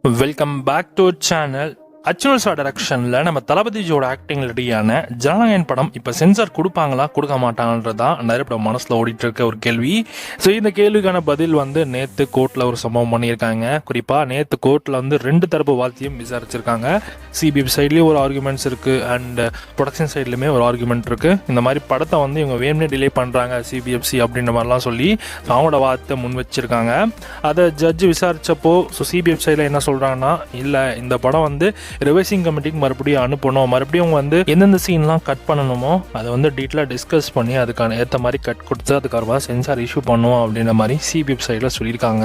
Welcome back to our channel. அச்சுவல்ஸோட டைரக்ஷனில் நம்ம தளபதிஜியோட acting ரெடியான Jananayagan படம் இப்போ சென்சார் கொடுப்பாங்களா கொடுக்க மாட்டாங்கன்றது தான் நிறைய படம் மனசில் ஓடிட்டு இருக்க ஒரு கேள்வி. ஸோ இந்த கேள்விக்கான பதில் நேற்று கோர்ட்டில் ஒரு சம்பவம் பண்ணியிருக்காங்க. குறிப்பாக நேற்று கோர்ட்டில் ரெண்டு தரப்பு வார்த்தையும் விசாரிச்சிருக்காங்க. சிபிஎஃப் சைட்லேயும் ஒரு ஆர்குமெண்ட்ஸ் இருக்குது அண்ட் ப்ரொடக்ஷன் சைட்லையுமே ஒரு ஆர்குமெண்ட் இருக்குது. இந்த மாதிரி படத்தை இவங்க வேணுமே டிலே பண்ணுறாங்க சிபிஎஃப்சி அப்படின்ற மாதிரிலாம் சொல்லி அவங்களோட வார்த்தை முன் வச்சிருக்காங்க. அதை ஜட்ஜு விசாரித்தப்போ சிபிஎஃப் சைடில் என்ன சொல்கிறாங்கன்னா, இல்லை இந்த படம் ரிவைசிங் கமிட்டிக்கு மறுபடியும் அனுப்பணும், மறுபடியும் எந்தெந்த சீன்லாம் கட் பண்ணணுமோ அதை டீட்டெயிலாக டிஸ்கஸ் பண்ணி அதுக்கான ஏற்ற மாதிரி கட் கொடுத்து அதுக்காக சென்சார் இஷ்யூ பண்ணுவோம் அப்படின்ற மாதிரி சிபிஎஃப் சைடில் சொல்லியிருக்காங்க.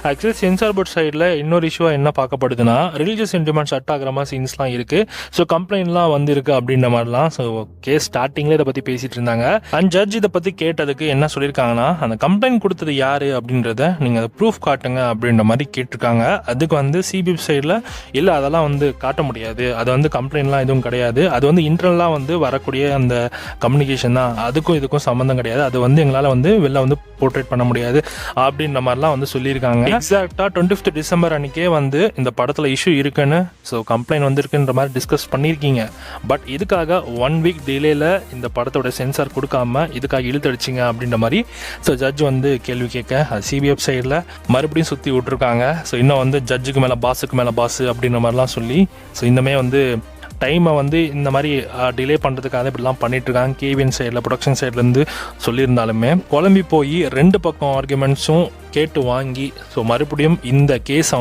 ஆக்சுவலி சென்சார் போர்ட் சைடில் இன்னொரு இஷ்யூவாக என்ன பார்க்கப்படுதுன்னா, ரிலீஜியஸ் சென்டிமெண்ட்ஸ் அட் ஆகிற மாதிரி சீன்ஸ்லாம் இருக்குது. ஸோ கம்ப்ளைண்ட்லாம் வந்திருக்கு அப்படின்ற மாதிரிலாம் கேஸ் ஸ்டார்டிங்கில் இதை பற்றி பேசிகிட்டு இருந்தாங்க. அண்ட் ஜட்ஜ் இதை பற்றி கேட்டதுக்கு என்ன சொல்லியிருக்காங்கன்னா, அந்த கம்ப்ளைண்ட் கொடுத்தது யார் அப்படின்றத நீங்கள் அதை ப்ரூஃப் காட்டுங்க அப்படின்ற மாதிரி கேட்டிருக்காங்க. அதுக்கு சிபிஎஃப் சைடில் இல்லை அதெல்லாம் காட்ட முடியாது, அது கம்ப்ளைண்ட்லாம் எதுவும் கிடையாது, அது இன்டர்னலாக வரக்கூடிய அந்த கம்யூனிகேஷன் தான், அதுக்கும் இதுக்கும் சம்மந்தம் கிடையாது, அது எங்களால் வெளில போர்ட்ரேட் பண்ண முடியாது அப்படின்ற மாதிரிலாம் சொல்லியிருக்காங்க. எக்ஸாக்டாக 25 டிசம்பர் அன்றைக்கே இந்த படத்தில் இஷ்யூ இருக்குன்னு கம்ப்ளைண்ட் வந்திருக்குன்ற மாதிரி டிஸ்கஸ் பண்ணியிருக்கீங்க. பட் இதுக்காக 1 வீக் டிலேயில் இந்த படத்தோட சென்சார் கொடுக்காம இதுக்காக இழுத்தடிச்சிங்க அப்படின்ற மாதிரி ஜட்ஜ் கேள்வி கேட்க சிபிஎஃப் சைடில் மறுபடியும் சுற்றி விட்டுருக்காங்க. இன்னும் ஜட்ஜுக்கு மேலே பாஸுக்கு மேலே பாஸு அப்படின்ற மாதிரிலாம் சொல்லி இன்னுமே டைமை இந்த மாதிரி டிலே பண்ணுறதுக்காக இப்படிலாம் பண்ணிகிட்ருக்காங்க. கேவிஎன் சைடில் ப்ரொடக்ஷன் சைட்லேருந்து சொல்லியிருந்தாலுமே குழம்பி போய் ரெண்டு பக்கம் ஆர்குமெண்ட்ஸும் கேட்டு வாங்கி மறுபடியும் இந்த கேஸை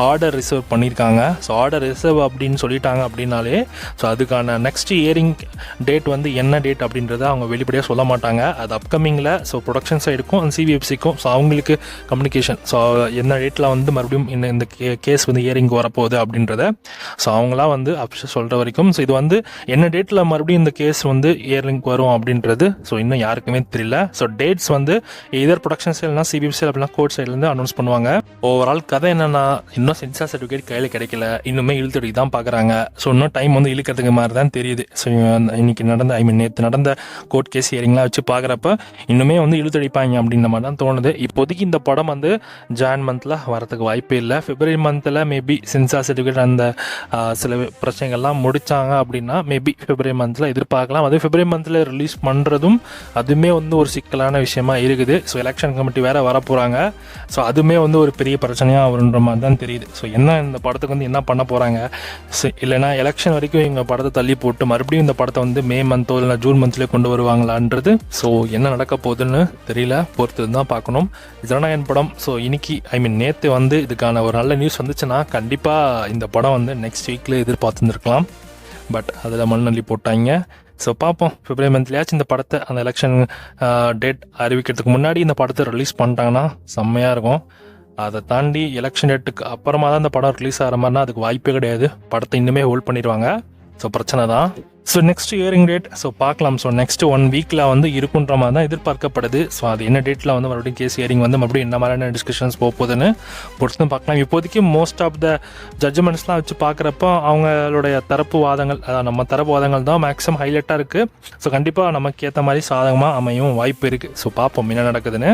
ஆர்டர் ரிசர்வ் பண்ணியிருக்காங்க. ஆர்டர் ரிசர்வ் அப்படின்னு சொல்லிட்டாங்க அப்படின்னாலே அதுக்கான நெக்ஸ்ட் இயரிங் டேட் என்ன டேட் அப்படின்றத அவங்க வெளிப்படையாக சொல்ல மாட்டாங்க. அது அப்கமிங்கில் ப்ரொடக்ஷன் சைடுக்கும் அந்த சிபிஎஃப்சிக்கும் அவங்களுக்கு கம்யூனிகேஷன் என்ன டேட்டில் மறுபடியும் இந்த கேஸ் இயரிங் வரப்போகுது அப்படின்றத அவங்களா அப்ஷன் சொல்கிற வரைக்கும் இது என்ன டேட்டில் மறுபடியும் இந்த கேஸ் இயரிங் வரும் அப்படின்றது இன்னும் யாருக்குமே தெரியல. டேட்ஸ் எதர் ப்ரொடக்ஷன் சைட்லாம் சிபிஎஃப் சைட் அப்படின்னா கோர்ட் சைட்லேருந்து அனௌன்ஸ் பண்ணுவாங்க. ஓவரால் கதை என்னென்னா, இன்னும் சென்சார் சர்டிஃபிகேட் கையில் கிடைக்கல, இன்னுமே இழுத்தடிக்கு தான் பார்க்குறாங்க. இன்னும் டைம் இழுக்கிறதுக்கு மாதிரி தான் தெரியுது. இன்னைக்கு நேற்று நடந்த கோர்ட் கேஸ் ஹியரிங்லாம் வச்சு பார்க்குறப்ப இன்னுமே இழுத்தடிப்பாங்க அப்படின்ற மாதிரி தான் தோணுது. இப்போதைக்கு இந்த படம் ஜான் மந்தில் வரதுக்கு வாய்ப்பே இல்லை. பிப்ரவரி மந்தில் மேபி சென்சார் சர்டிஃபிகேட் அந்த சில பிரச்சனைகள்லாம் முடித்தாங்க அப்படின்னா மேபி பிப்ரவரி மந்தில் எதிர்பார்க்கலாம். அது பிப்ரவரி மந்தில் ரிலீஸ் பண்ணுறதும் அதுவுமே ஒரு சிக்கலான விஷயமா இருக்குது. எலெக்ஷன் கமிட்டி வேறு வரப்போகிறாங்க. அதுவுமே ஒரு பெரிய பிரச்சனையாக வருன்ற மாதிரி தான் தெரியுது. என்ன இந்த படத்துக்கு என்ன பண்ண போகிறாங்க, இல்லைனா எலெக்ஷன் வரைக்கும் இவங்க படத்தை தள்ளி போட்டு மறுபடியும் இந்த படத்தை மே மந்தோ இல்லை ஜூன் மந்த்லேயே கொண்டு வருவாங்களான்றது என்ன நடக்க போகுதுன்னு தெரியல, பொறுத்து தான் பார்க்கணும். ஜனநாயகன் படம் இன்னைக்கு நேற்று இதுக்கான ஒரு நல்ல நியூஸ் வந்துச்சுன்னா கண்டிப்பாக இந்த படம் நெக்ஸ்ட் வீக்கில் எதிர்பார்த்துருந்துருக்கலாம். பட் அதில் மண்ணள்ளி போட்டாங்க. பார்ப்போம், பிப்ரவரி மந்த்லேயாச்சும் இந்த படத்தை அந்த எலெக்ஷன் டேட் அறிவிக்கிறதுக்கு முன்னாடி இந்த படத்தை ரிலீஸ் பண்ணிட்டாங்கன்னா செம்மையாக இருக்கும். அதை தாண்டி எலெக்ஷன் டேட்டுக்கு அப்புறமா தான் இந்த படம் ரிலீஸ் ஆகிற மாதிரினா அதுக்கு வாய்ப்பே கிடையாது. படத்தை இன்னுமே ஹோல்ட் பண்ணிடுவாங்க. பிரச்சனை தான். நெக்ஸ்ட் இயரிங் டேட் பார்க்கலாம். நெக்ஸ்ட் 1 வீக்கில் இருக்குன்ற மாதிரி தான் எதிர்பார்க்கப்படுது. அது என்ன டேட்டில் மறுபடியும் கேஸ் ஹியரிங் மறுபடியும் என்ன மாதிரியான டிஸ்கஷன்ஸ் போகுதுன்னு பொறுத்து பார்க்கலாம். இப்போதைக்கு மோஸ்ட் ஆஃப் த ஜட்ஜ்மெண்ட்ஸ்லாம் வச்சு பார்க்குறப்போ அவங்களுடைய தரப்பு வாதங்கள், நம்ம தரப்பு வாதங்கள் தான் மேக்ஸிமம் ஹைலைட்டாக இருக்குது. கண்டிப்பாக நமக்கு ஏற்ற மாதிரி சாதகமாக அமையும் வாய்ப்பு இருக்குது. பார்ப்போம் என்ன நடக்குதுன்னு.